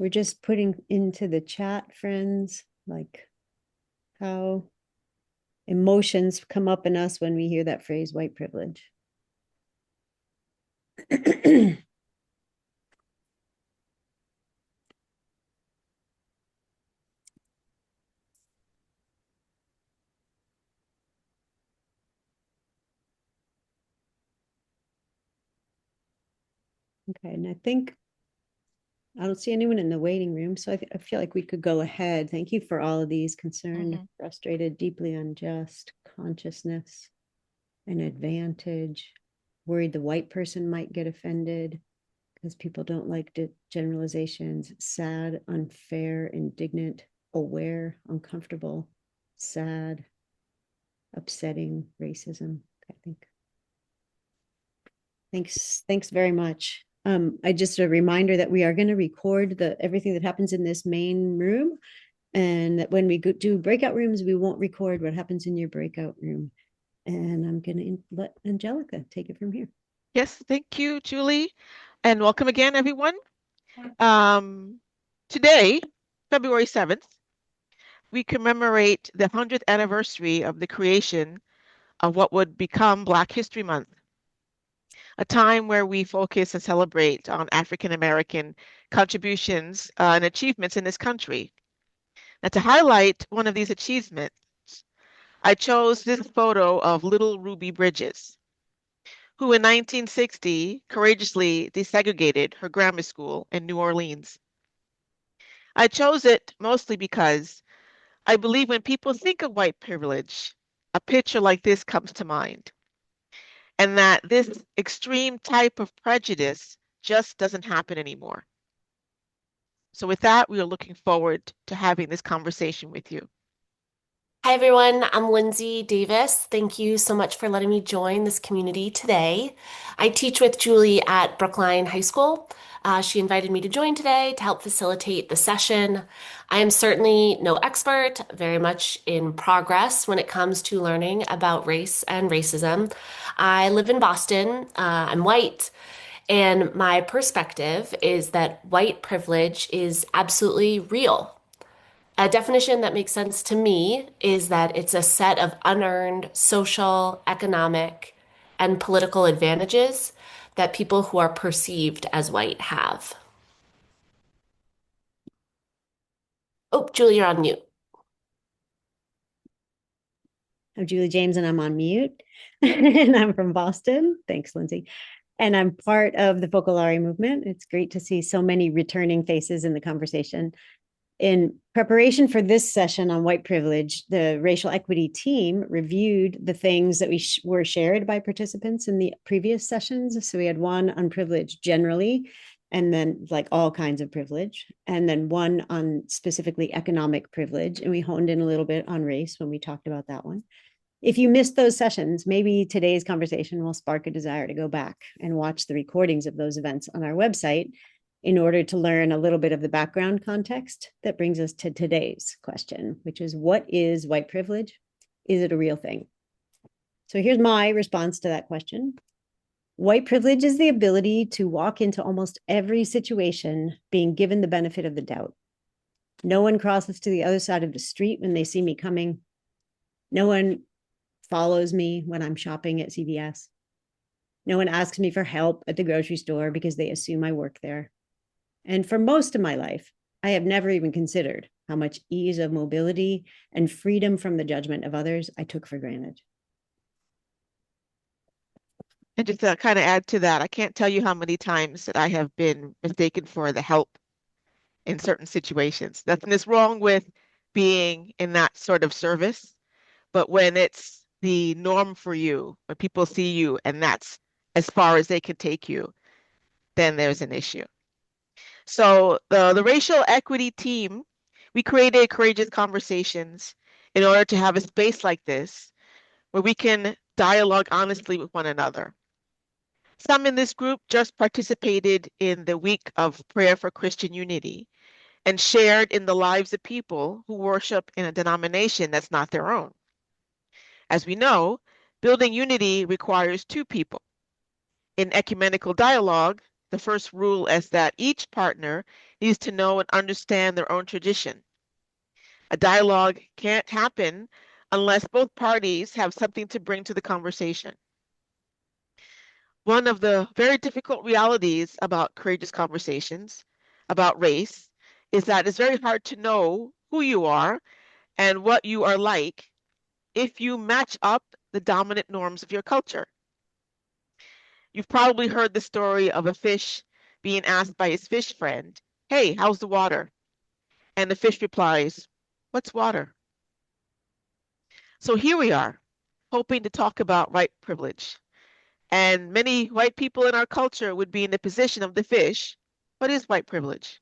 We're just putting into the chat, friends, like how emotions come up in us when we hear that phrase white privilege. Okay, and I don't see anyone in the waiting room, so I feel like we could go ahead. Thank you for all of these: concerned, frustrated, deeply unjust, consciousness, an advantage, worried the white person might get offended because people don't like generalizations, sad, unfair, indignant, aware, uncomfortable, sad, upsetting, racism. I think. Thanks very much. I just a reminder that we are going to record everything that happens in this main room, and that when we do breakout rooms, we won't record what happens in your breakout room. And I'm going to let Angelica take it from here. Yes, thank you, Julie, and welcome again, everyone. Today, February 7th, we commemorate the 100th anniversary of the creation of what would become Black History Month, a time where we focus and celebrate on African American contributions and achievements in this country. Now, to highlight one of these achievements, I chose this photo of little Ruby Bridges, who in 1960 courageously desegregated her grammar school in New Orleans. I chose it mostly because I believe when people think of white privilege, a picture like this comes to mind, and that this extreme type of prejudice just doesn't happen anymore. So with that, we are looking forward to having this conversation with you. Hi, everyone. I'm Lindsay Davis. Thank you so much for letting me join this community today. I teach with Julie at Brookline High School. She invited me to join today to help facilitate the session. I am certainly no expert, very much in progress when it comes to learning about race and racism. I live in Boston. I'm white. And my perspective is that white privilege is absolutely real. A definition that makes sense to me is that it's a set of unearned social, economic, and political advantages that people who are perceived as white have. Oh, Julie, you're on mute. I'm Julie James and I'm on mute. And I'm from Boston. Thanks, Lindsay. And I'm part of the Focolare movement. It's great to see so many returning faces in the conversation. In preparation for this session on white privilege, the racial equity team reviewed the things that were shared by participants in the previous sessions. So we had one on privilege generally, and then like all kinds of privilege, and then one on specifically economic privilege. And we honed in a little bit on race when we talked about that one. If you missed those sessions, maybe today's conversation will spark a desire to go back and watch the recordings of those events on our website in order to learn a little bit of the background context that brings us to today's question, which is, what is white privilege? Is it a real thing? So here's my response to that question. White privilege is the ability to walk into almost every situation being given the benefit of the doubt. No one crosses to the other side of the street when they see me coming. No one follows me when I'm shopping at CVS. No one asks me for help at the grocery store because they assume I work there. And for most of my life, I have never even considered how much ease of mobility and freedom from the judgment of others I took for granted. And just to kind of add to that, I can't tell you how many times that I have been mistaken for the help in certain situations. Nothing is wrong with being in that sort of service, but when it's the norm for you, when people see you and that's as far as they can take you, then there's an issue. So the racial equity team, we created Courageous Conversations in order to have a space like this where we can dialogue honestly with one another. Some in this group just participated in the week of prayer for Christian unity and shared in the lives of people who worship in a denomination that's not their own. As we know, building unity requires two people. In ecumenical dialogue, the first rule is that each partner needs to know and understand their own tradition. A dialogue can't happen unless both parties have something to bring to the conversation. One of the very difficult realities about courageous conversations about race is that it's very hard to know who you are and what you are like if you match up the dominant norms of your culture. You've probably heard the story of a fish being asked by his fish friend, "Hey, how's the water?" And the fish replies, "What's water?" So here we are, hoping to talk about white privilege. And many white people in our culture would be in the position of the fish. What is white privilege?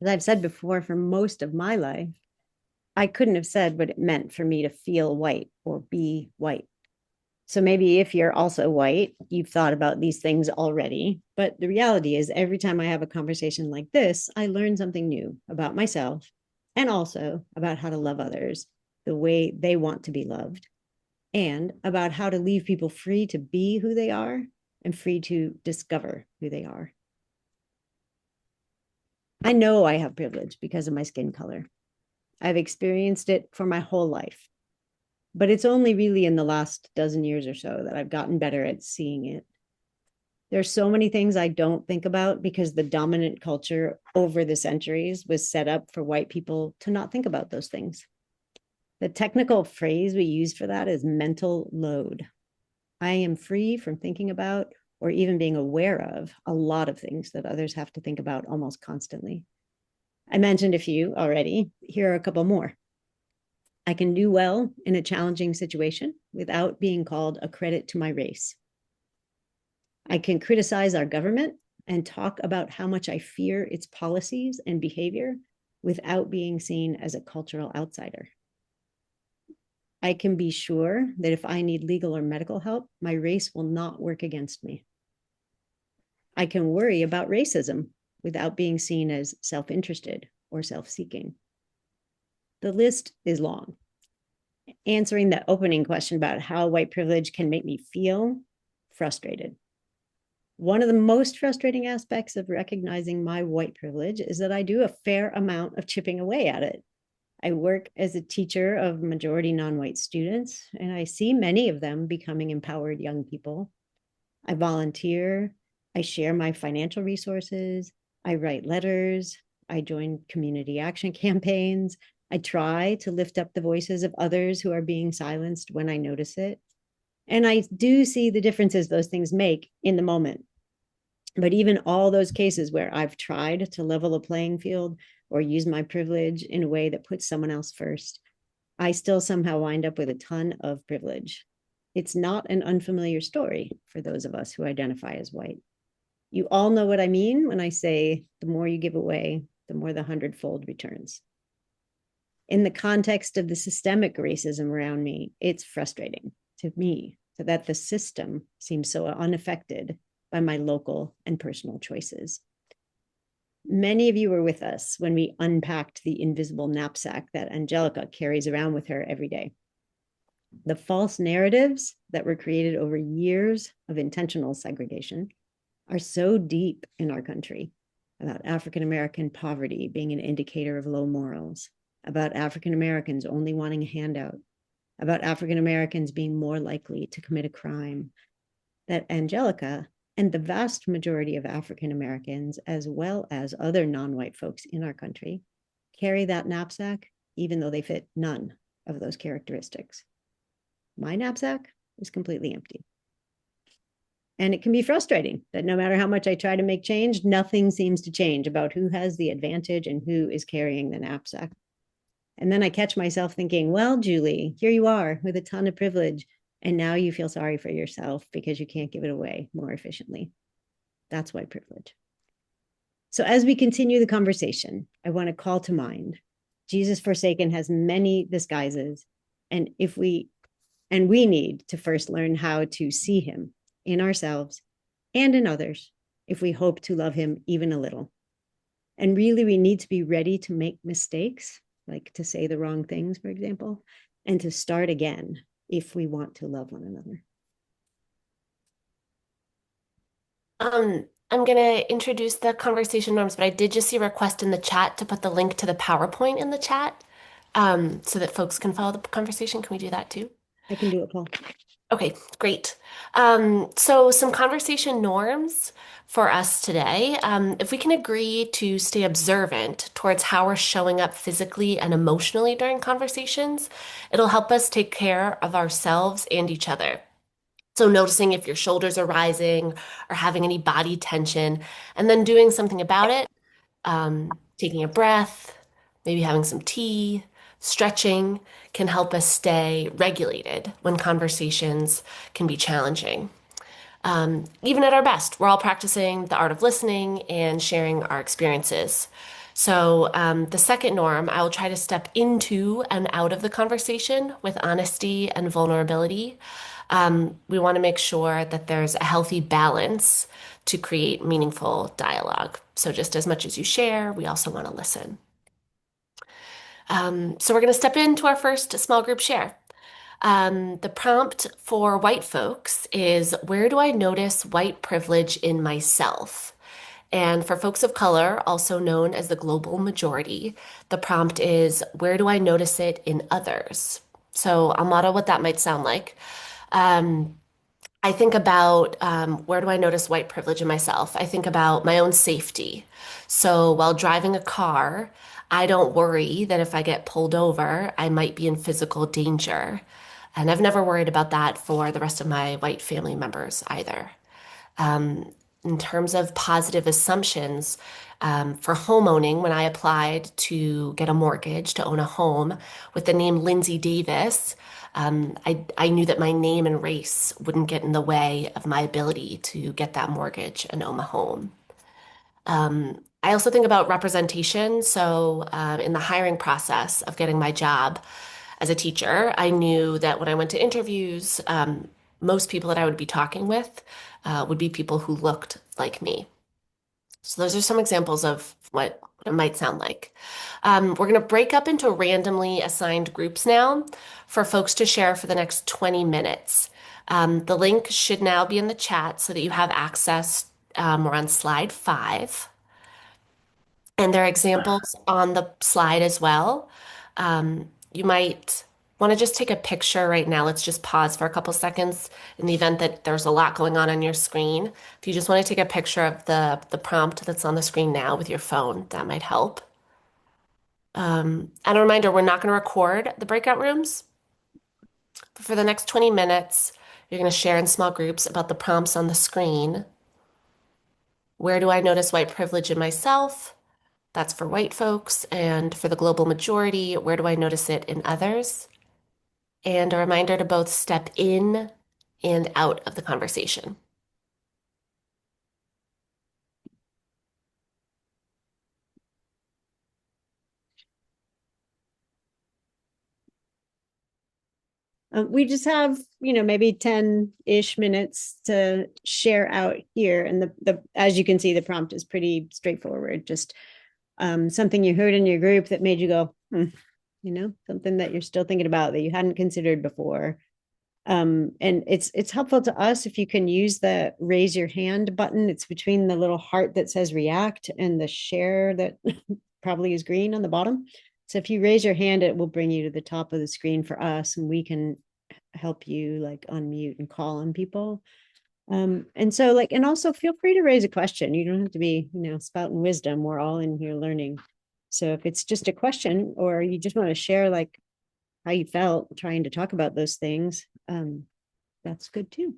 As I've said before, for most of my life, I couldn't have said what it meant for me to feel white or be white. So maybe if you're also white, you've thought about these things already. But the reality is, every time I have a conversation like this, I learn something new about myself and also about how to love others the way they want to be loved, and about how to leave people free to be who they are and free to discover who they are. I know I have privilege because of my skin color. I've experienced it for my whole life. But it's only really in the last dozen years or so that I've gotten better at seeing it. There's so many things I don't think about because the dominant culture over the centuries was set up for white people to not think about those things. The technical phrase we use for that is mental load. I am free from thinking about or even being aware of a lot of things that others have to think about almost constantly. I mentioned a few already. Here are a couple more. I can do well in a challenging situation without being called a credit to my race. I can criticize our government and talk about how much I fear its policies and behavior without being seen as a cultural outsider. I can be sure that if I need legal or medical help, my race will not work against me. I can worry about racism without being seen as self-interested or self-seeking. The list is long. Answering the opening question about how white privilege can make me feel frustrated. One of the most frustrating aspects of recognizing my white privilege is that I do a fair amount of chipping away at it. I work as a teacher of majority non-white students, and I see many of them becoming empowered young people. I volunteer, I share my financial resources, I write letters, I join community action campaigns, I try to lift up the voices of others who are being silenced when I notice it. And I do see the differences those things make in the moment. But even all those cases where I've tried to level a playing field or use my privilege in a way that puts someone else first, I still somehow wind up with a ton of privilege. It's not an unfamiliar story for those of us who identify as white. You all know what I mean when I say the more you give away, the more the hundredfold returns. In the context of the systemic racism around me, it's frustrating to me that the system seems so unaffected by my local and personal choices. Many of you were with us when we unpacked the invisible knapsack that Angelica carries around with her every day. The false narratives that were created over years of intentional segregation are so deep in our country about African American poverty being an indicator of low morals, about African Americans only wanting a handout, about African Americans being more likely to commit a crime, that Angelica and the vast majority of African Americans, as well as other non-white folks in our country, carry that knapsack, even though they fit none of those characteristics. My knapsack is completely empty. And it can be frustrating that no matter how much I try to make change, nothing seems to change about who has the advantage and who is carrying the knapsack. And then I catch myself thinking, well, Julie, here you are with a ton of privilege, and now you feel sorry for yourself because you can't give it away more efficiently. That's white privilege. So as we continue the conversation, I want to call to mind, Jesus Forsaken has many disguises, and we need to first learn how to see him in ourselves and in others if we hope to love him even a little. And really, we need to be ready to make mistakes, like to say the wrong things, for example, and to start again if we want to love one another. I'm going to introduce the conversation norms, but I did just see a request in the chat to put the link to the PowerPoint in the chat, so that folks can follow the conversation. Can we do that too? I can do it, Paul. Okay, great. So some conversation norms for us today. If we can agree to stay observant towards how we're showing up physically and emotionally during conversations, it'll help us take care of ourselves and each other. So noticing if your shoulders are rising or having any body tension, and then doing something about it, taking a breath, maybe having some tea, stretching can help us stay regulated when conversations can be challenging. Even at our best, we're all practicing the art of listening and sharing our experiences. So, the second norm, I will try to step into and out of the conversation with honesty and vulnerability. We want to make sure that there's a healthy balance to create meaningful dialogue. So, just as much as you share, we also want to listen. So, we're going to step into our first small group share. The prompt for white folks is, where do I notice white privilege in myself? And for folks of color, also known as the global majority, the prompt is, where do I notice it in others? So I'll model what that might sound like. Um, I think about, where do I notice white privilege in myself? I think about my own safety. So while driving a car, I don't worry that if I get pulled over, I might be in physical danger. And I've never worried about that for the rest of my white family members either. Um, in terms of positive assumptions, for homeowning, when I applied to get a mortgage to own a home with the name Lindsay Davis, I knew that my name and race wouldn't get in the way of my ability to get that mortgage and own a home. I also think about representation. So, in the hiring process of getting my job as a teacher, I knew that when I went to interviews, most people that I would be talking with would be people who looked like me. So, those are some examples of what it might sound like. We're going to break up into randomly assigned groups now for folks to share for the next 20 minutes. The link should now be in the chat so that you have access. We're on slide 5. And there are examples on the slide as well. You might want to just take a picture right now. Let's just pause for a couple seconds in the event that there's a lot going on your screen. If you just want to take a picture of the prompt that's on the screen now with your phone, that might help. And a reminder, we're not going to record the breakout rooms. But for the next 20 minutes, you're going to share in small groups about the prompts on the screen. Where do I notice white privilege in myself? That's for white folks. And for the global majority, where do I notice it in others? And a reminder to both step in and out of the conversation. We just have, maybe 10-ish minutes to share out here. And as you can see, the prompt is pretty straightforward. Just something you heard in your group that made you go, something that you're still thinking about that you hadn't considered before. And it's helpful to us if you can use the raise your hand button. It's between the little heart that says react and the share that probably is green on the bottom. So if you raise your hand, it will bring you to the top of the screen for us, and we can help you like unmute and call on people. And so and also feel free to raise a question. You don't have to be, spouting wisdom. We're all in here learning. So if it's just a question or you just want to share how you felt trying to talk about those things, that's good too.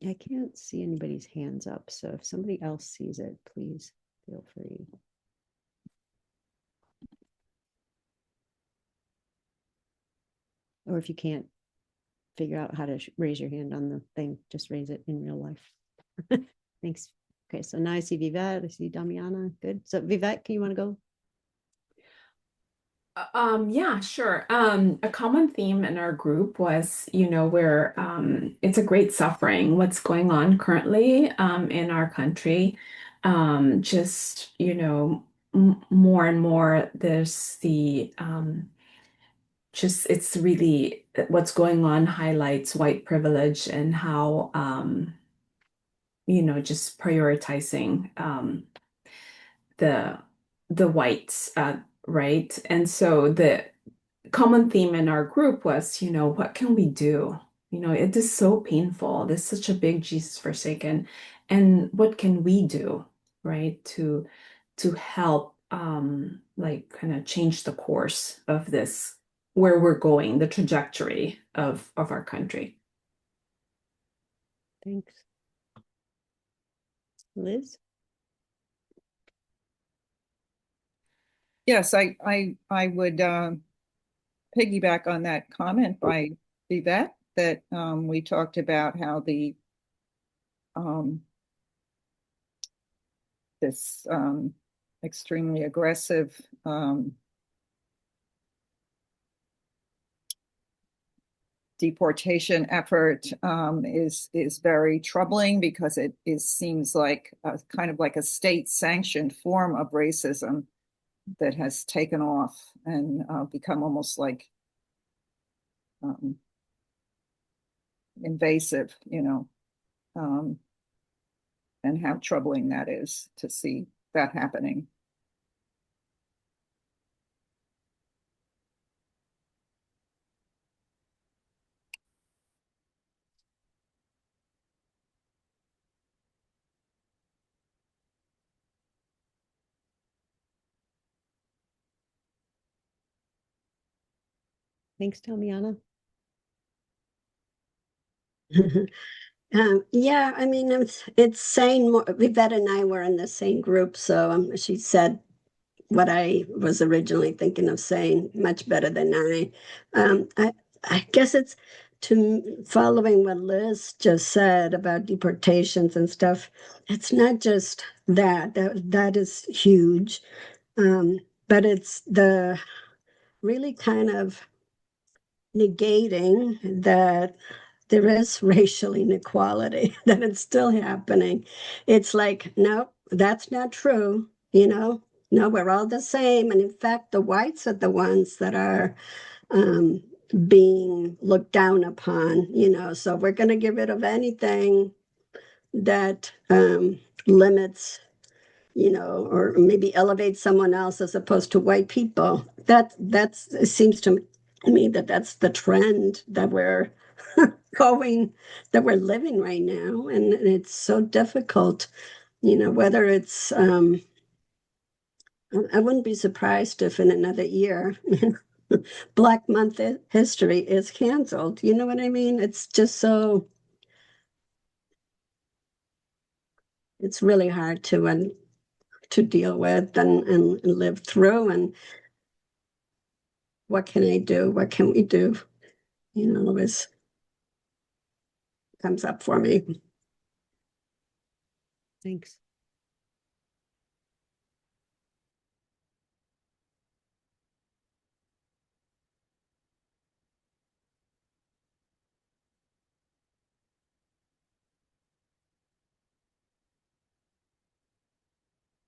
I can't see anybody's hands up, so if somebody else sees it, please feel free. Or if you can't figure out how to raise your hand on the thing, just raise it in real life. Thanks. Okay, so now I see Vivette, I see Damiana. Good. So Vivette, can you want to go? Yeah, sure. A common theme in our group was, where it's a great suffering, what's going on currently in our country. More and more, there's the just it's really what's going on highlights white privilege and how just prioritizing the whites, right? And so the common theme in our group was, what can we do? It is so painful. This is such a big Jesus forsaken. And what can we do, right? To help like kind of change the course of this, where we're going, the trajectory of our country. Thanks. Liz? Yes, I would piggyback on that comment by Yvette that we talked about how the this extremely aggressive deportation effort is very troubling because it seems like kind of like a state-sanctioned form of racism that has taken off and become almost like invasive, and how troubling that is to see that happening. Thanks, Tamiana. Yeah, I mean, it's saying more. Vivette and I were in the same group, so she said what I was originally thinking of saying much better than I. I guess it's to following what Liz just said about deportations and stuff. It's not just that is huge, but it's the really kind of negating that there is racial inequality, that it's still happening. It's like, no, that's not true. No, we're all the same. And in fact, the whites are the ones that are being looked down upon, so we're going to get rid of anything that limits, or maybe elevates someone else as opposed to white people. It seems to me that that's the trend that we're that we're living right now, and it's so difficult, whether it's I wouldn't be surprised if in another year Black Month history is canceled. You know what I mean? It's just so it's really hard to deal with and live through. And what can I do? What can we do? This comes up for me. Thanks.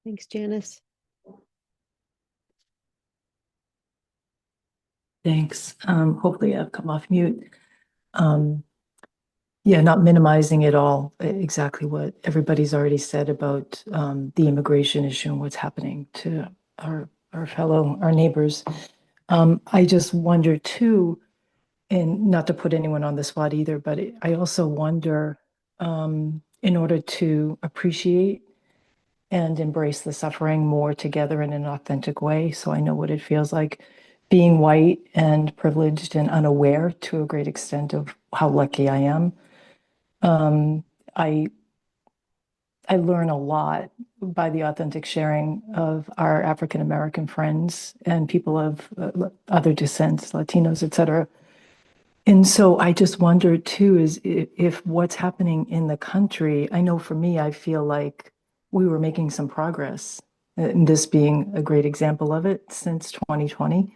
Thanks, Janice. Thanks. Hopefully I've come off mute. Yeah, not minimizing at all exactly what everybody's already said about the immigration issue and what's happening to our neighbors. I just wonder too, and not to put anyone on the spot either, but I also wonder, in order to appreciate and embrace the suffering more together in an authentic way, so I know what it feels like being white and privileged and unaware to a great extent of how lucky I am. I learn a lot by the authentic sharing of our African American friends and people of other descents, Latinos, et cetera. And so I just wonder too, is if what's happening in the country, I know for me, I feel like we were making some progress, and this being a great example of it since 2020.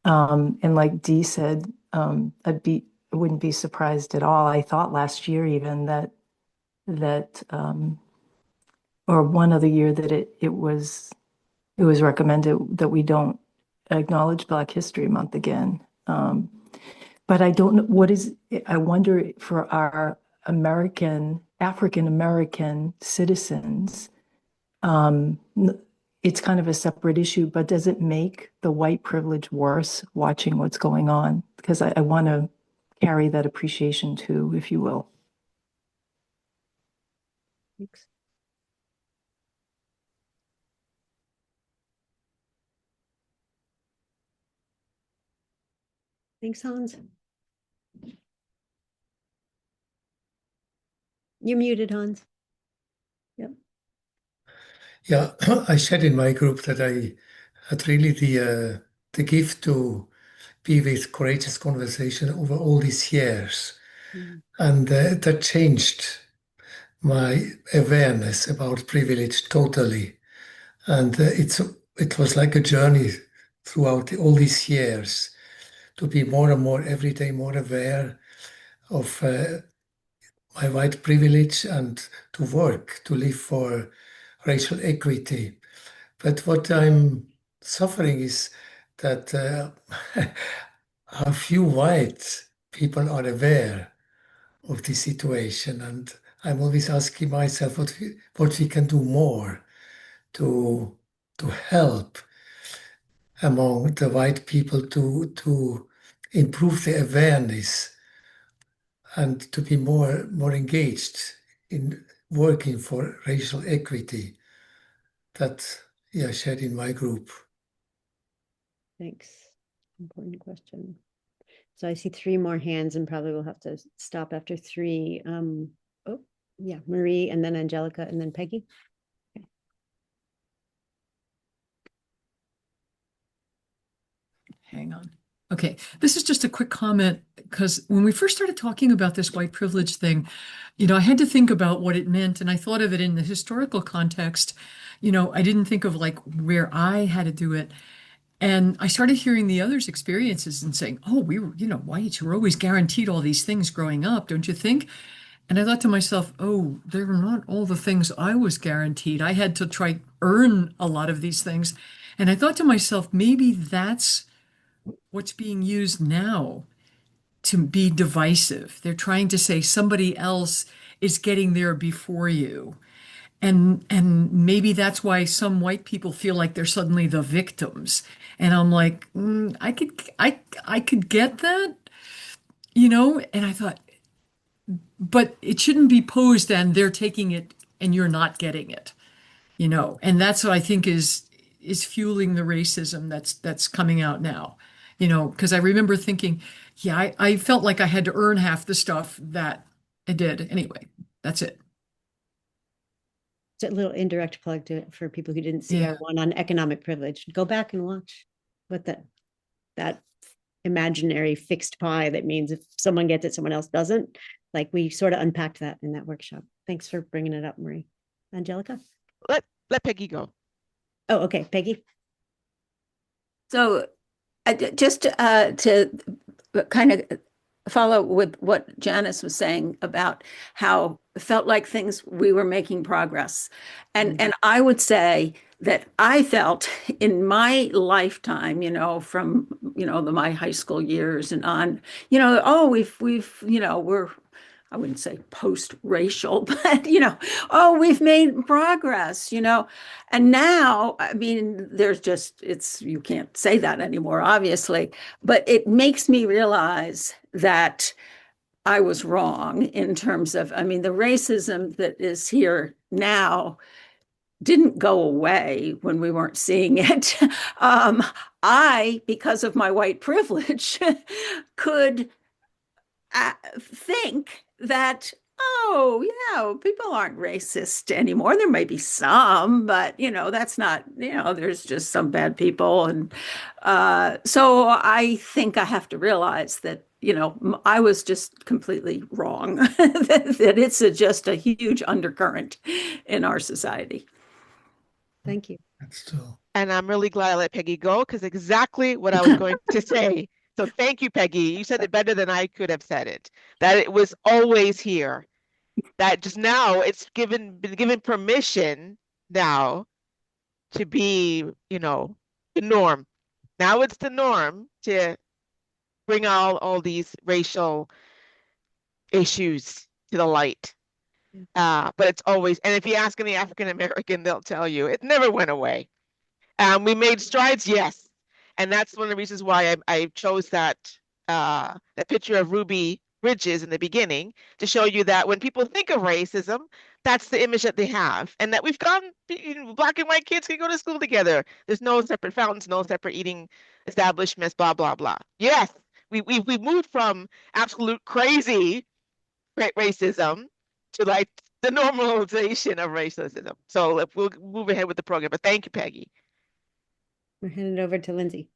And like Dee said, I wouldn't be surprised at all. I thought last year even that or one other year that it was recommended that we don't acknowledge Black History Month again. But I don't know I wonder for our African American citizens, it's kind of a separate issue, but does it make the white privilege worse watching what's going on? Because I want to carry that appreciation too, if you will. Thanks. Thanks, Hans. You're muted, Hans. Yep. Yeah, I shared in my group that I had really the gift to be with courageous conversation over all these years, and that changed my awareness about privilege totally. And it was like a journey throughout all these years to be more and more every day more aware of my white privilege and to work to live for racial equity. But what I'm suffering is that how few white people are aware of this situation, and I'm always asking myself what we can do more to help among the white people to improve the awareness and to be more engaged in working for racial equity. That I shared in my group. Thanks. Important question. So I see 3 more hands and probably we'll have to stop after 3. Oh, yeah, Marie and then Angelica and then Peggy. Okay. Hang on. Okay, this is just a quick comment because when we first started talking about this white privilege thing, I had to think about what it meant, and I thought of it in the historical context. I didn't think of like where I had to do it. And I started hearing the others' experiences and saying, oh, we were, whites were always guaranteed all these things growing up, don't you think? And I thought to myself, oh, they were not all the things I was guaranteed. I had to try earn a lot of these things. And I thought to myself, maybe that's what's being used now to be divisive. They're trying to say somebody else is getting there before you. And maybe that's why some white people feel like they're suddenly the victims. And I'm like, I could get that, and I thought, but it shouldn't be posed and they're taking it and you're not getting it, and that's what I think is fueling the racism that's coming out now, because I remember thinking, yeah, I felt like I had to earn half the stuff that I did. Anyway, that's it. It's a little indirect plug for people who didn't see our one on economic privilege. Go back and watch what that imaginary fixed pie that means if someone gets it, someone else doesn't. Like we sort of unpacked that in that workshop. Thanks for bringing it up, Marie. Angelica? Let Peggy go. Oh, okay, Peggy. So just to kind of follow with what Janice was saying about how it felt like we were making progress. And I would say that I felt in my lifetime, from, my high school years and on, we're, I wouldn't say post-racial, but, we've made progress, and now, I mean, you can't say that anymore, obviously, but it makes me realize that I was wrong in terms of, the racism that is here now didn't go away when we weren't seeing it. I, because of my white privilege, could think that, oh, people aren't racist anymore. There may be some, but, that's not, there's just some bad people. And so I think I have to realize that, I was just completely wrong, that it's just a huge undercurrent in our society. Thank you. And I'm really glad I let Peggy go because exactly what I was going to say. So thank you, Peggy. You said it better than I could have said it. That it was always here. That just now it's been given permission now to be, the norm. Now it's the norm to bring all these racial issues to the light. But it's always, and if you ask any African American, they'll tell you it never went away. We made strides, yes, and that's one of the reasons why I chose that picture of Ruby Bridges in the beginning, to show you that when people think of racism, that's the image that they have, and that we've gone, Black and white kids can go to school together. There's no separate fountains, no separate eating establishments, blah blah blah. Yes, we moved from absolute crazy racism to like the normalization of racism. So we'll move ahead with the program. But thank you, Peggy. We're handing it over to Lindsay.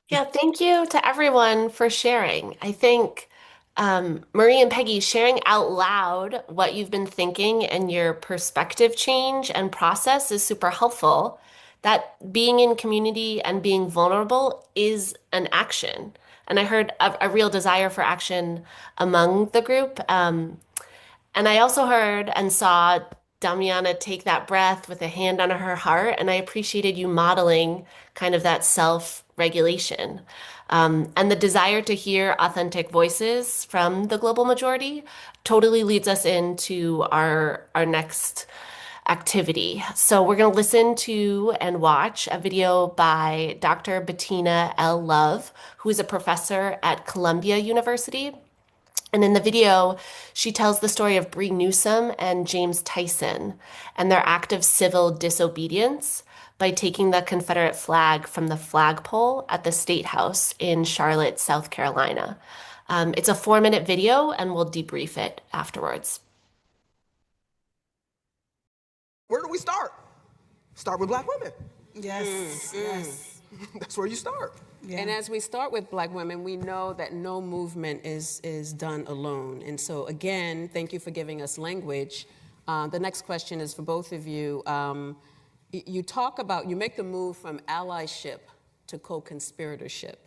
Yeah, thank you to everyone for sharing. I think Marie and Peggy, sharing out loud what you've been thinking and your perspective change and process is super helpful. That being in community and being vulnerable is an action. And I heard a real desire for action among the group. And I also heard and saw Damiana take that breath with a hand on her heart. And I appreciated you modeling kind of that self-regulation. And the desire to hear authentic voices from the global majority totally leads us into our next activity. So we're going to listen to and watch a video by Dr. Bettina L. Love, who is a professor at Columbia University. And in the video, she tells the story of Bree Newsome and James Tyson and their act of civil disobedience by taking the Confederate flag from the flagpole at the State House in Charlotte, South Carolina. It's a 4-minute video, and we'll debrief it afterwards. Where do we start? Start with Black women. Yes, yes. That's where you start. Yeah. And as we start with Black women, we know that no movement is done alone. And so again, thank you for giving us language. The next question is for both of you. You talk about, you make the move from allyship to co-conspiratorship.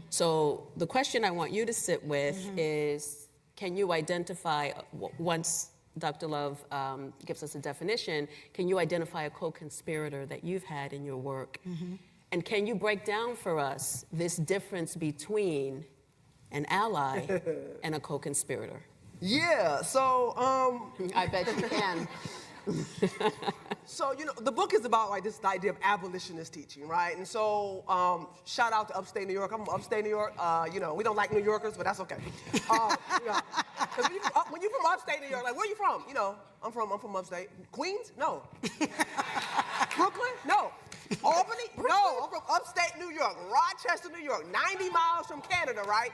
So the question I want you to sit with is, can you identify, once Dr. Love gives us a definition, can you identify a co-conspirator that you've had in your work? And can you break down for us this difference between an ally and a co-conspirator? Yeah, so I bet you can. So, you know, the book is about like this idea of abolitionist teaching, right? And so, shout out to upstate New York. I'm from upstate New York. You know, we don't like New Yorkers, but that's okay. You know, 'cause when you're from upstate New York, like, where are you from? You know, I'm from upstate. Queens? No. Brooklyn? No. Albany? No, I'm from upstate New York, Rochester, New York, 90 miles from Canada, right?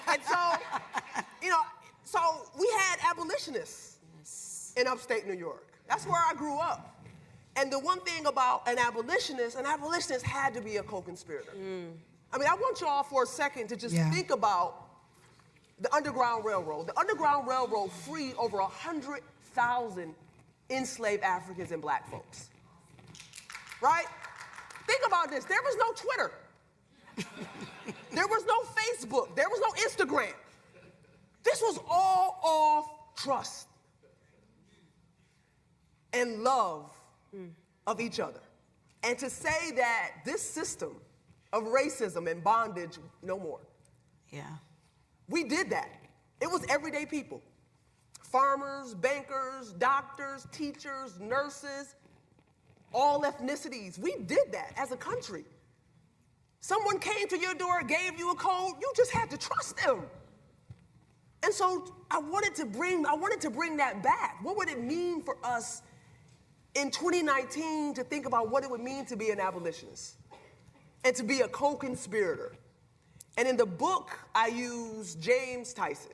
And so, you know, so we had abolitionists in upstate New York. That's where I grew up. And the one thing about an abolitionist had to be a co-conspirator. I mean, I want y'all for a second to just think about the Underground Railroad. The Underground Railroad freed over 100,000 enslaved Africans and Black folks, right? Think about this. There was no Twitter. There was no Facebook. There was no Instagram. This was all off trust and love of each other. And to say that this system of racism and bondage, no more. Yeah. We did that. It was everyday people. Farmers, bankers, doctors, teachers, nurses, all ethnicities. We did that as a country. Someone came to your door, gave you a code, you just had to trust them. And so I wanted to bring that back. What would it mean for us in 2019 to think about what it would mean to be an abolitionist and to be a co-conspirator? And in the book, I use James Tyson.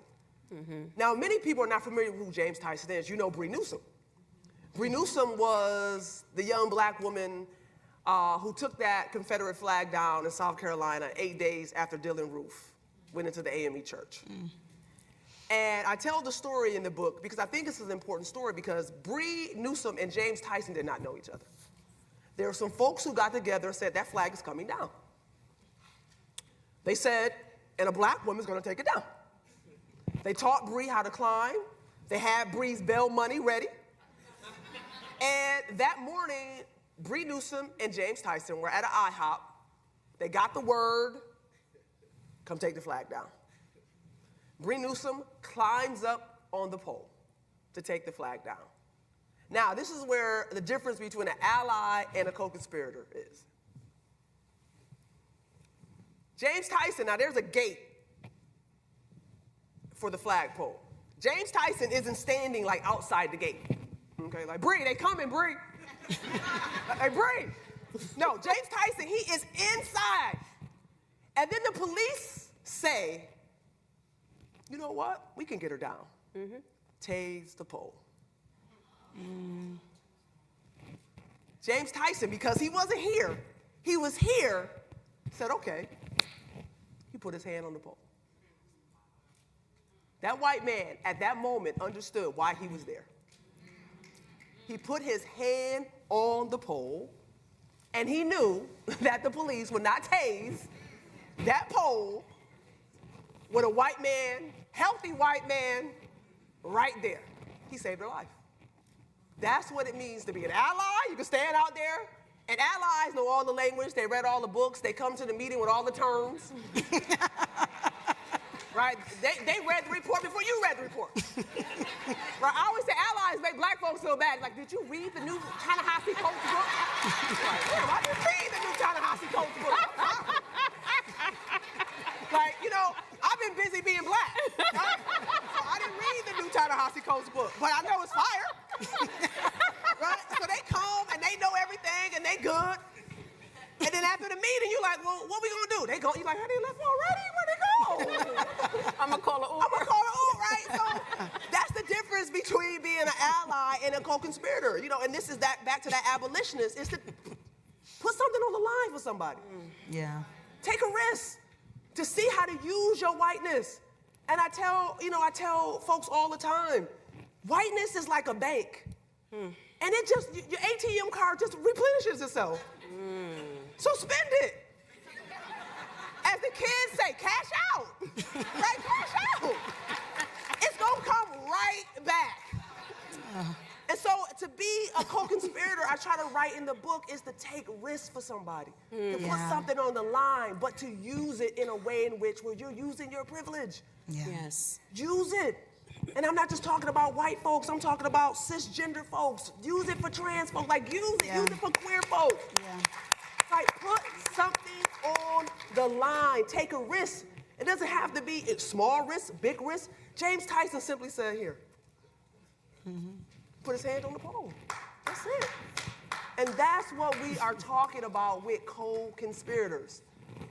Now, many people are not familiar with who James Tyson is. You know Bree Newsome. Bree Newsome was the young Black woman who took that Confederate flag down in South Carolina 8 days after Dylann Roof went into the AME church. And I tell the story in the book because I think this is an important story because Bree Newsome and James Tyson did not know each other. There were some folks who got together and said, that flag is coming down. They said, and a Black woman's gonna take it down. They taught Bree how to climb. They had Bree's bail money ready. And that morning, Bree Newsome and James Tyson were at an IHOP. They got the word come take the flag down. Bree Newsom climbs up on the pole to take the flag down. Now, this is where the difference between an ally and a co-conspirator is. James Tyson, now there's a gate for the flagpole. James Tyson isn't standing like outside the gate. Okay, like, Bree, they coming, Bree. Hey, Bree. No, James Tyson, he is inside. And then the police say, you know what? We can get her down. Tase the pole. James Tyson, because he wasn't here, he was here, said, okay. He put his hand on the pole. That white man at that moment understood why he was there. He put his hand on the pole, and he knew that the police would not tase that pole with a white man, healthy white man, right there. He saved her life. That's what it means to be an ally. You can stand out there, and allies know all the language. They read all the books. They come to the meeting with all the terms. Right? They read the report before you read the report. Right? I always say allies make black folks feel bad. Like, did you read the new Ta-Nehisi Coates book? Like, yeah, I didn't read the new Ta-Nehisi Coates book. Like, you know, I've been busy being black. Right? So I didn't read the new Ta-Nehisi Coates book, but I know it's fire. Right? So they come and they know everything and they good. And then after the meeting, you're like, well, what we gonna do? They go, you're like, hey, they left already? Where'd they go? I'm gonna call it Uber. I'm gonna call it Uber, right? So that's the difference between being an ally and a co-conspirator. You know, and this is that back to that abolitionist, is to put something on the line for somebody. Yeah. Take a risk to see how to use your whiteness. And I tell folks all the time, whiteness is like a bank. And it just, your ATM card just replenishes itself. So spend it. As the kids say, cash out. Right? Cash out. It's gonna come right back. And so to be a co-conspirator, I try to write in the book, is to take risks for somebody. To put something on the line, but to use it in a way in which where you're using your privilege. Yes. Use it. And I'm not just talking about white folks, I'm talking about cisgender folks. Use it for trans folks, like use it for queer folks. Like put something on the line, take a risk. It doesn't have to be small risk, big risk. James Tyson simply said here, put his hand on the pole. That's it. And that's what we are talking about with co-conspirators.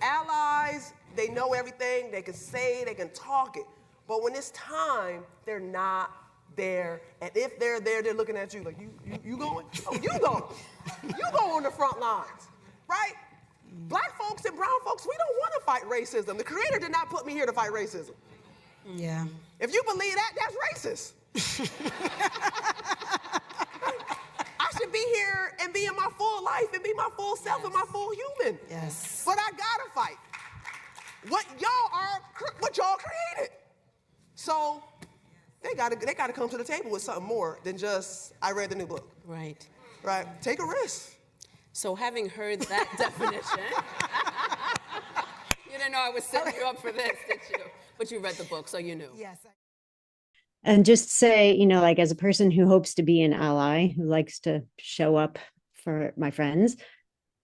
Allies, they know everything, they can say, they can talk it. But when it's time, they're not there. And if they're there, they're looking at you like, you going? Oh, you going. You go on the front lines, right? Black folks and brown folks, we don't want to fight racism. The Creator did not put me here to fight racism. Yeah. If you believe that, that's racist. I should be here and be in my full life and be my full self and my full human. Yes. But I gotta fight what y'all created. So they gotta come to the table with something more than just, I read the new book. Right. Right? Take a risk. So having heard that definition, you didn't know I was setting you up for this, did you? But you read the book, so you knew. Yes. And just say, you know, like as a person who hopes to be an ally, who likes to show up for my friends,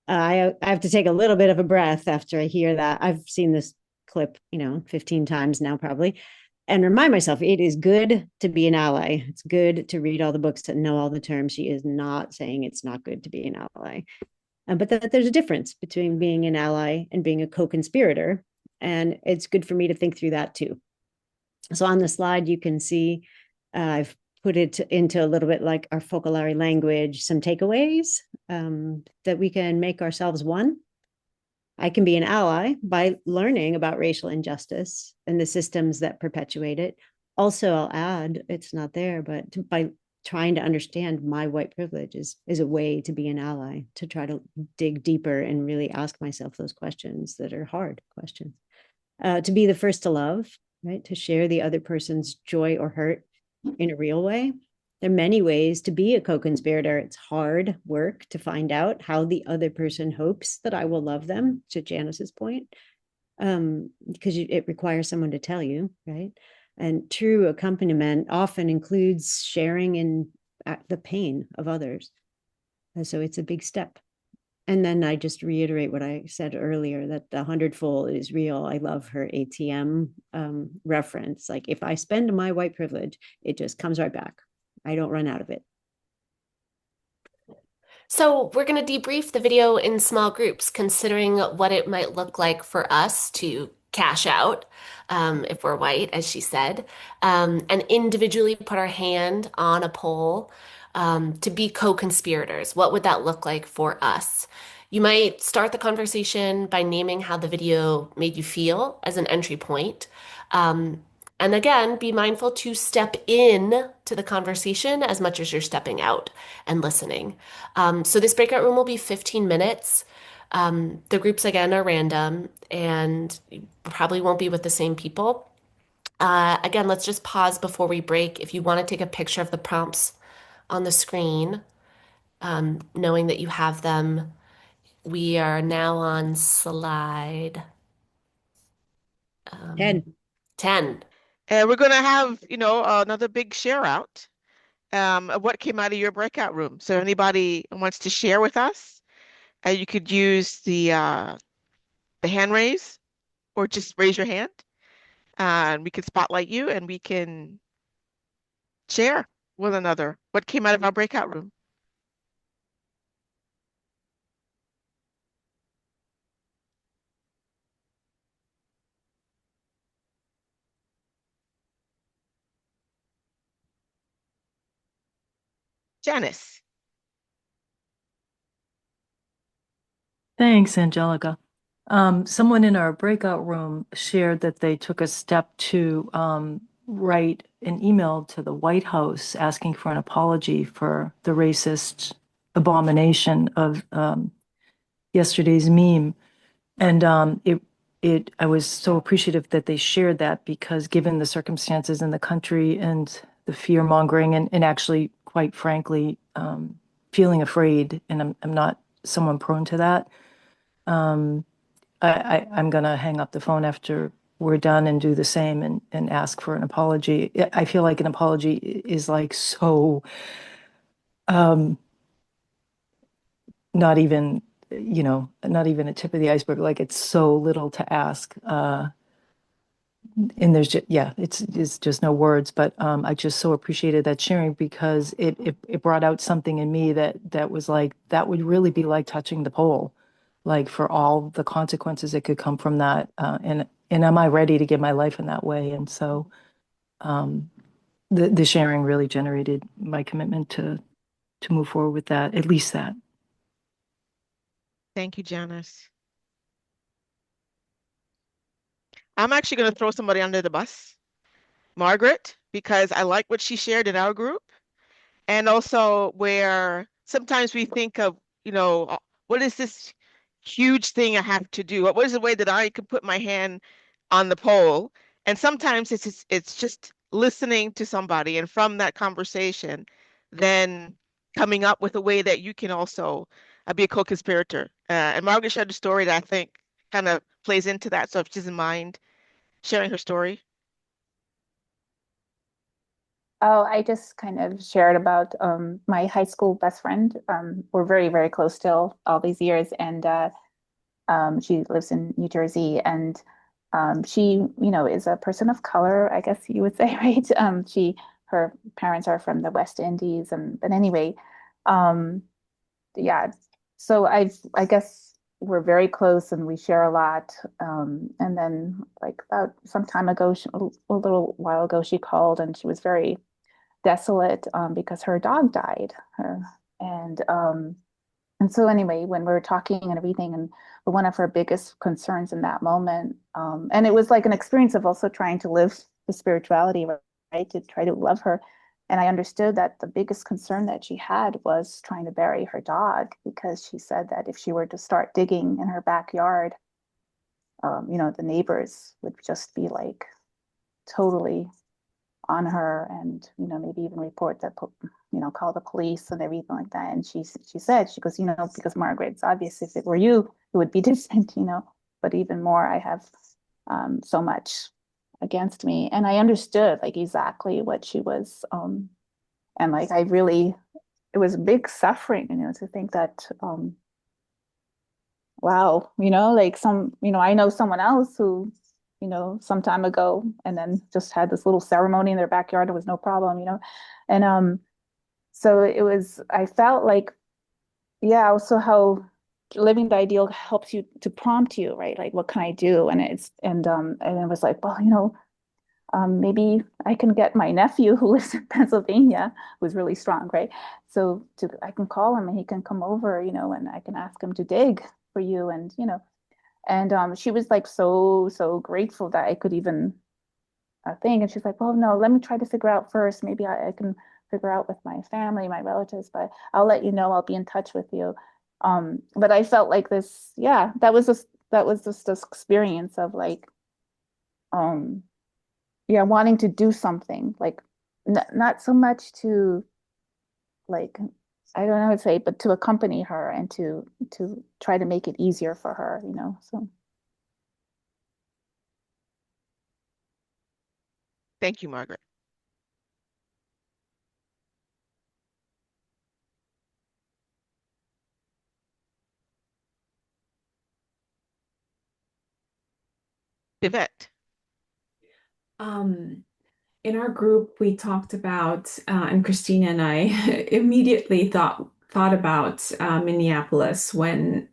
I have to take a little bit of a breath after I hear that. I've seen this clip, 15 times now probably, and remind myself it is good to be an ally. It's good to read all the books, to know all the terms. She is not saying it's not good to be an ally, but that there's a difference between being an ally and being a co-conspirator. And it's good for me to think through that too. So on the slide, you can see I've put it into a little bit like our Focolare language, some takeaways that we can make ourselves one. I can be an ally by learning about racial injustice and the systems that perpetuate it. Also, I'll add, it's not there, but by trying to understand my white privilege is a way to be an ally, to try to dig deeper and really ask myself those questions that are hard questions. To be the first to love, right? To share the other person's joy or hurt in a real way. There are many ways to be a co-conspirator. It's hard work to find out how the other person hopes that I will love them, to Janice's point. because it requires someone to tell you, right? And true accompaniment often includes sharing in the pain of others. And so it's a big step. And then I just reiterate what I said earlier, that the 100-fold is real. I love her ATM reference. Like, if I spend my white privilege, it just comes right back. I don't run out of it. So we're going to debrief the video in small groups, considering what it might look like for us to cash out if we're white, as she said, and individually put our hand on a poll to be co-conspirators. What would that look like for us? You might start the conversation by naming how the video made you feel as an entry point. And again, be mindful to step in to the conversation as much as you're stepping out and listening. So this breakout room will be 15 minutes. The groups, again, are random and probably won't be with the same people. Again, let's just pause before we break. If you want to take a picture of the prompts on the screen, knowing that you have them. We are now on slide 10. 10. And we're going to have, another big share out of what came out of your breakout room. So anybody wants to share with us, you could use the hand raise or just raise your hand. And we can spotlight you and we can share with another what came out of our breakout room. Janice. Thanks, Angelica. Someone in our breakout room shared that they took a step to write an email to the White House asking for an apology for the racist abomination of yesterday's meme. And I was so appreciative that they shared that, because given the circumstances in the country and the fear mongering and actually, quite frankly, feeling afraid, and I'm not someone prone to that. I'm going to hang up the phone after we're done and do the same and ask for an apology. I feel like an apology is like so, not even a tip of the iceberg. Like, it's so little to ask. And there's just, it's just no words, but I just so appreciated that sharing, because it brought out something in me that was like, that would really be like touching the pole, like, for all the consequences that could come from that. And am I ready to give my life in that way? And so the sharing really generated my commitment to move forward with that, at least that. Thank you, Janice. I'm actually going to throw somebody under the bus, Margaret, because I like what she shared in our group. And also where sometimes we think of, what is this huge thing I have to do? What is the way that I could put my hand on the pole? And sometimes it's just listening to somebody, and from that conversation, then coming up with a way that you can also be a co-conspirator. And Margaret shared a story that I think kind of plays into that. So if she doesn't mind sharing her story. Oh, I just kind of shared about my high school best friend. We're very, very close still all these years. And she lives in New Jersey. And she, is a person of color, I guess you would say, right? Her parents are from the West Indies. But anyway, yeah. So I guess we're very close and we share a lot. And then, like, about some time ago, a little while ago, she called and she was very desolate because her dog died. And so anyway, when we were talking and everything, and one of her biggest concerns in that moment, and it was like an experience of also trying to live the spirituality, right, to try to love her. And I understood that the biggest concern that she had was trying to bury her dog, because she said that if she were to start digging in her backyard, the neighbors would just be like totally on her, and maybe even report that, call the police and everything like that. And she said, she goes, because Margaret, it's obvious if it were you, it would be different, but even more, I have so much against me. And I understood like exactly what she was, and like I really, it was big suffering, you know, to think that, wow, you know, like I know someone else who, you know, some time ago, and then just had this little ceremony in their backyard. It was no problem, you know, and so it was. I felt like, yeah, also how living the ideal helps you to prompt you, right? Like, what can I do? And it was like, well, you know, maybe I can get my nephew who lives in Pennsylvania, who's really strong, right? So I can call him and he can come over, you know, and I can ask him to dig for you, and you know, and she was like so grateful that I could even think, and she's like, well, no, let me try to figure out first. Maybe I can figure out with my family, my relatives, but I'll let you know. I'll be in touch with you. But I felt like this, yeah, that was just this experience of like, yeah, wanting to do something, like not so much to like, I don't know how to say, but to accompany her and to try to make it easier for her, you know. So Thank you, Margaret. Yvette. In our group, we talked about, and Christina and I immediately thought about Minneapolis when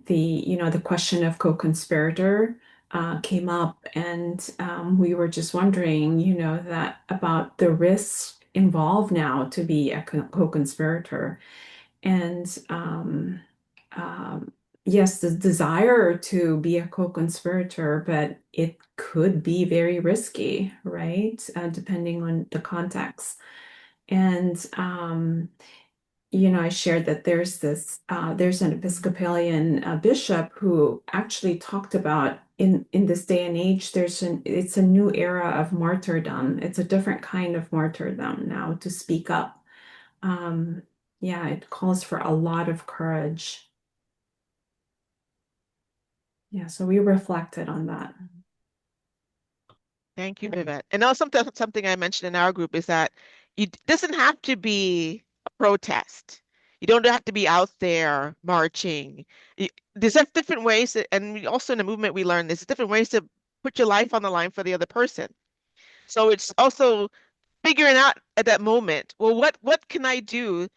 the question of co-conspirator came up, and we were just wondering, you know, that about the risks involved now to be a co-conspirator, and yes, the desire to be a co-conspirator, but it could be very risky, right? Depending on the context. And you know, I shared that there's an Episcopalian bishop who actually talked about in this day and age, it's a new era of martyrdom. It's a different kind of martyrdom now to speak up. Yeah, it calls for a lot of courage. Yeah, so we reflected on that. Thank you, Vivette. And also something I mentioned in our group is that it doesn't have to be a protest. You don't have to be out there marching. There's different ways, and we also in the movement we learned there's different ways to put your life on the line for the other person. So it's also figuring out at that moment, well, what can I do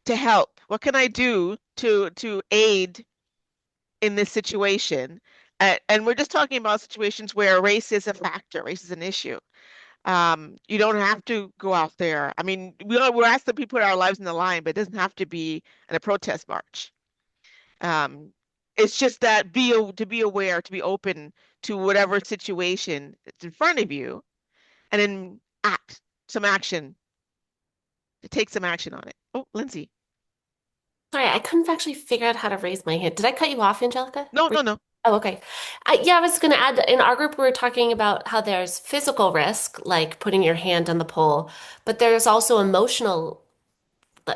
to help? What can I do to aid in this situation? And we're just talking about situations where race is a factor, race is an issue. You don't have to go out there. I mean, we're asked that we put our lives in the line, but it doesn't have to be in a protest march. It's just that to be aware, to be open to whatever situation that's in front of you, and then to take some action on it. Oh, Lindsay. Sorry, I couldn't actually figure out how to raise my hand. Did I cut you off, Angelica? No, no. Oh, okay. Yeah, I was going to add, in our group, we were talking about how there's physical risk, like putting your hand on the pole, but there's also emotional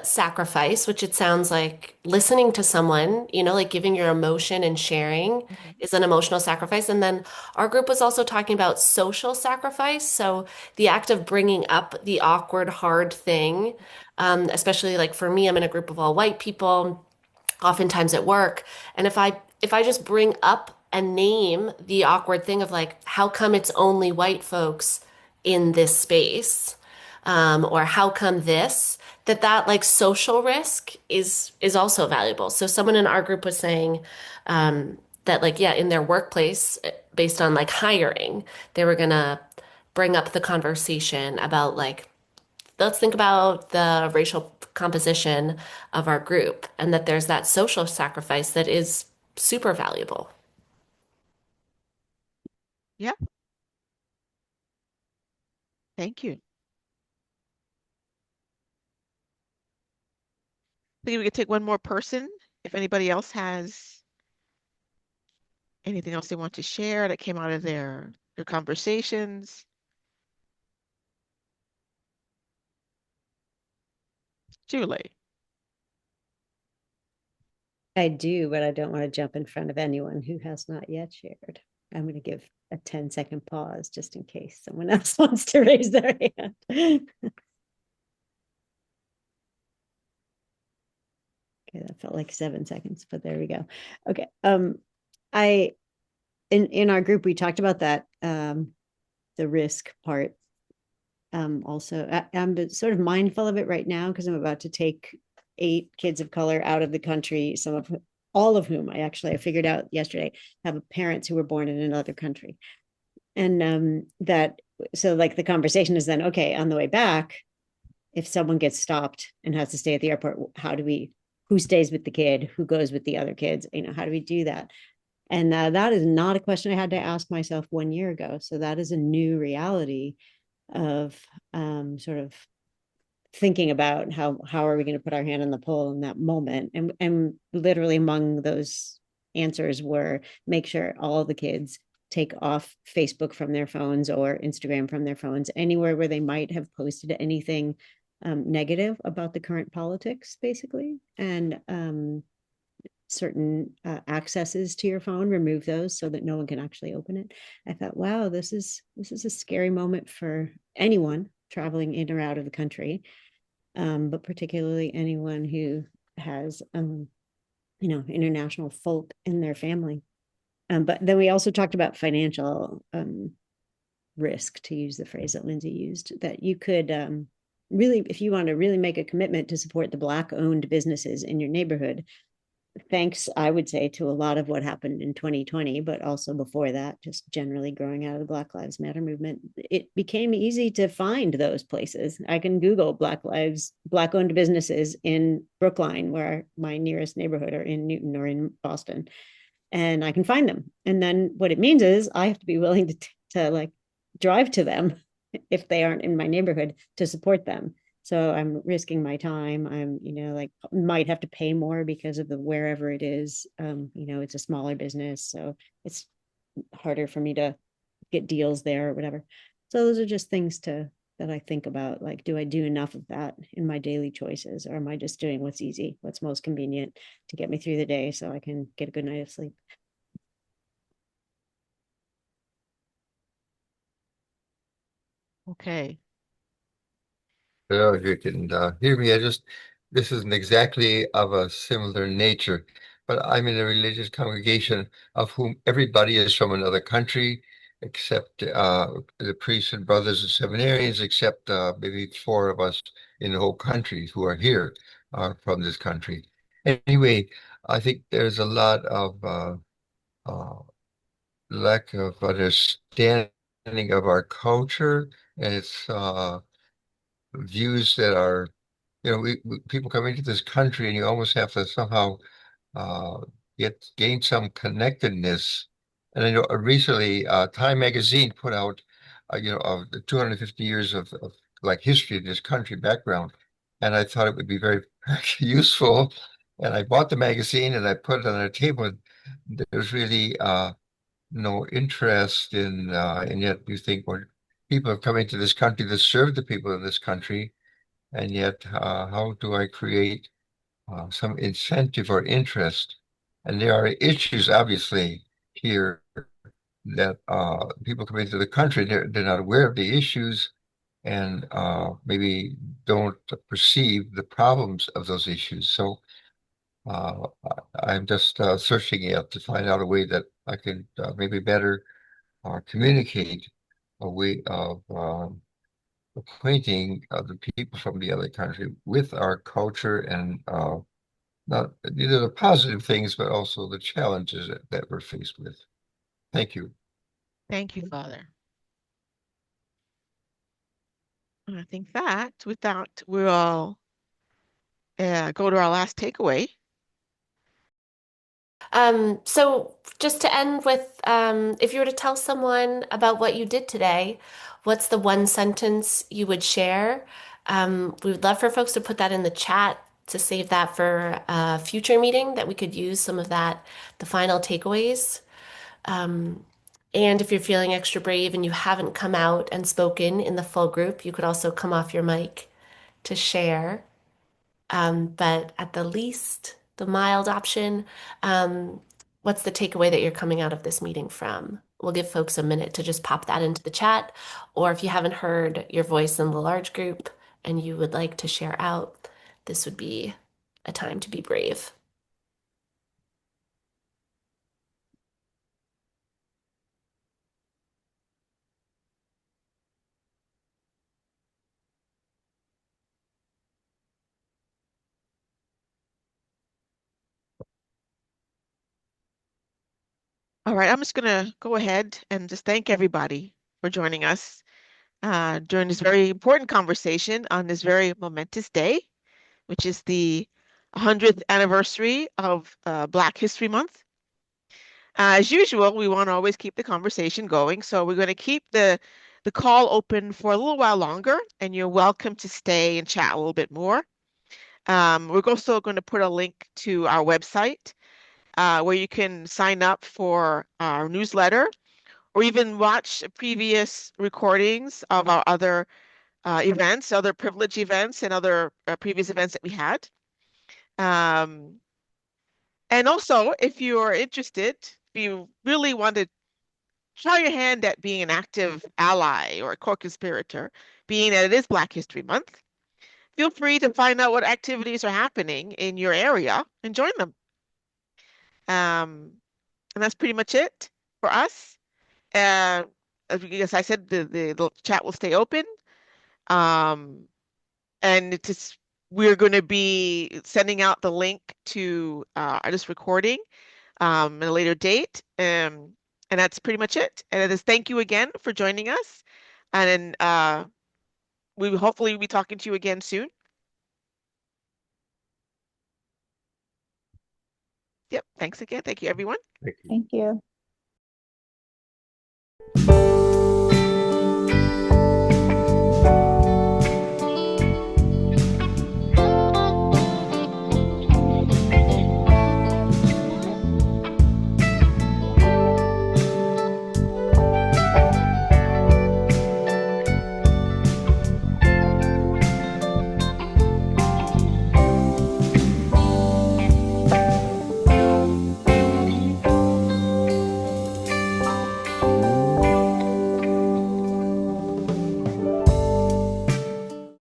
sacrifice, which it sounds like listening to someone, you know, like giving your emotion and sharing is an emotional sacrifice. And then our group was also talking about social sacrifice. So the act of bringing up the awkward, hard thing, especially like for me, I'm in a group of all white people, oftentimes at work. And if I just bring up and name the awkward thing of like, how come it's only white folks in this space? Or how come that like social risk is also valuable. So someone in our group was saying that like, yeah, in their workplace, based on like hiring, they were gonna bring up the conversation about like, let's think about the racial composition of our group, and that there's that social sacrifice that is super valuable. Yeah. Thank you. I think we could take one more person if anybody else has anything else they want to share that came out of their conversations. Julie. I do, but I don't want to jump in front of anyone who has not yet shared. I'm going to give a 10-second pause just in case someone else wants to raise their hand. Okay, that felt like 7 seconds, but there we go. Okay. In our group, we talked about that, the risk part. Also, I'm sort of mindful of it right now because I'm about to take 8 kids of color out of the country, all of whom I figured out yesterday have parents who were born in another country. And so like the conversation is then, okay, on the way back, if someone gets stopped and has to stay at the airport, who stays with the kid, who goes with the other kids, how do we do that? And that is not a question I had to ask myself 1 year ago. So that is a new reality of sort of thinking about how are we going to put our hand on the pole in that moment. And literally among those answers were make sure all the kids take off Facebook from their phones or Instagram from their phones, anywhere where they might have posted anything negative about the current politics, basically. And certain accesses to your phone, remove those so that no one can actually open it. I thought, wow, this is a scary moment for anyone traveling in or out of the country, but particularly anyone who has international folk in their family. But then we also talked about financial risk, to use the phrase that Lindsay used, that you could really, if you want to really make a commitment to support the Black-owned businesses in your neighborhood, thanks, I would say, to a lot of what happened in 2020, but also before that, just generally growing out of the Black Lives Matter movement, it became easy to find those places. I can Google Black-owned businesses in Brookline, where my nearest neighborhood, or in Newton or in Boston, and I can find them. And then what it means is I have to be willing to like drive to them if they aren't in my neighborhood to support them. So I'm risking my time. I'm, might have to pay more because of the wherever it is. It's a smaller business, so it's harder for me to get deals there or whatever. So those are just things that I think about. Like, do I do enough of that in my daily choices, or am I just doing what's easy, what's most convenient to get me through the day so I can get a good night of sleep? Okay. Hello, if you can hear me, this isn't exactly of a similar nature, but I'm in a religious congregation of whom everybody is from another country, except the priests and brothers and seminarians, except maybe 4 of us in the whole country who are here are from this country. Anyway, I think there's a lot of lack of understanding of our culture and its views that are, people come into this country and you almost have to somehow gain some connectedness. And I know recently Time Magazine put out, of the 250 years of like history in this country background. And I thought it would be very useful. And I bought the magazine and I put it on a table. And there's really no interest in, and yet you think, well, people have come into this country that serve the people in this country. And yet, how do I create some incentive or interest? And there are issues, obviously, here that people come into the country, they're not aware of the issues and maybe don't perceive the problems of those issues. So I'm just searching out to find out a way that I can maybe better communicate a way of acquainting the people from the other country with our culture and not either the positive things, but also the challenges that we're faced with. Thank you. Thank you, Father. I think that with that, we'll go to our last takeaway. So just to end with, if you were to tell someone about what you did today, what's the one sentence you would share? We would love for folks to put that in the chat to save that for a future meeting, that we could use some of that, the final takeaways. And if you're feeling extra brave and you haven't come out and spoken in the full group, you could also come off your mic to share. But at the least, the mild option, what's the takeaway that you're coming out of this meeting from, we'll give folks a minute to just pop that into the chat. Or if you haven't heard your voice in the large group and you would like to share out, this would be a time to be brave. All right, I'm just going to go ahead and just thank everybody for joining us during this very important conversation on this very momentous day, which is the 100th anniversary of Black History Month. As usual, we want to always keep the conversation going, so we're going to keep the call open for a little while longer, and you're welcome to stay and chat a little bit more. We're also going to put a link to our website where you can sign up for our newsletter or even watch previous recordings of our other events, other privilege events, and other previous events that we had. And also, if you're interested, if you really want to try your hand at being an active ally or a co-conspirator, being that it is Black History Month, feel free to find out what activities are happening in your area and join them. And that's pretty much it for us. As I said, the chat will stay open. And we're going to be sending out the link to this recording at a later date. And that's pretty much it. And it is thank you again for joining us. And we will hopefully be talking to you again soon. Yep. Thanks again. Thank you, everyone. Thank you. Thank you.